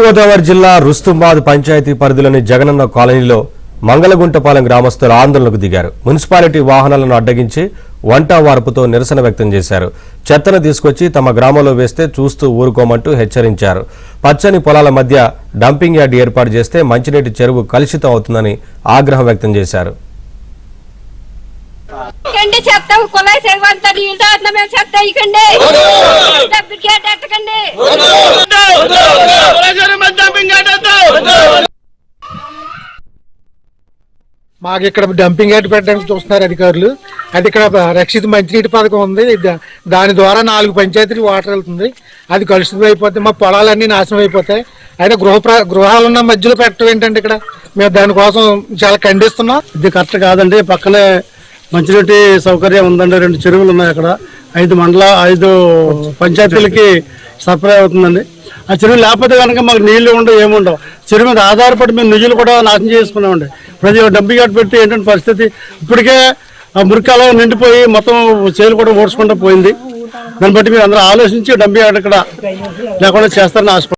గోదావరి జిల్లా రుస్తుంబాద్ పంచాయతీ పరిధిలోని జగనన్న కాలనీలో మంగళగుంటపాలెం గ్రామస్తులు ఆందోళనకు దిగారు. మున్సిపాలిటీ వాహనాలను అడ్డగించి వంట వార్పుతో నిరసన వ్యక్తం చేశారు. చెత్తను తీసుకొచ్చి తమ గ్రామంలో వేస్తే చూస్తూ ఊరుకోమంటూ హెచ్చరించారు. పచ్చని పొలాల మధ్య డంపింగ్ యార్డ్ ఏర్పాటు చేస్తే మంచినీటి చెరువు కలుషితం అవుతుందని ఆగ్రహం వ్యక్తం చేశారు. మాకు ఇక్కడ డంపింగ్ యార్డ్ పెట్టడానికి చూస్తున్నారు అధికారులు. అది ఇక్కడ రక్షిత మంచినీటి పథకం ఉంది. దాని ద్వారా 4 పంచాయతీలు వాటర్ వెళ్తుంది. అది కలుషితం అయిపోతే మా పొలాలన్నీ నాశనం అయిపోతాయి. అయితే గృహాలున్న మధ్యలో పెట్టడం ఏంటంటే ఇక్కడ మేము దానికోసం చాలా ఖండిస్తున్నాం. ఇది కరెక్ట్ కాదండి. పక్కనే మంచినీటి సౌకర్యం ఉందండి. 2 చెరువులు ఉన్నాయి. అక్కడ 5 పంచాయతీలకి సప్లై అవుతుందండి. ఆ చెరువు లేకపోతే కనుక మాకు నీళ్లు ఉండవు, ఏముండవు. చెరువు మీద ఆధారపడి మేము నిధులు కూడా నాశనం చేసుకున్నామండి. ప్రతి డంపింగ్ యార్డ్ పెట్టి ఏంటంటే పరిస్థితి ఇప్పటికే మురికాలం నిండిపోయి మొత్తం చేలు కూడా ఓడ్చుకుంటూ పోయింది. దాన్ని బట్టి మీరు అందరూ ఆలోచించి డంపింగ్ యార్డ్ ఇక్కడ లేకుండా చేస్తారని ఆశ.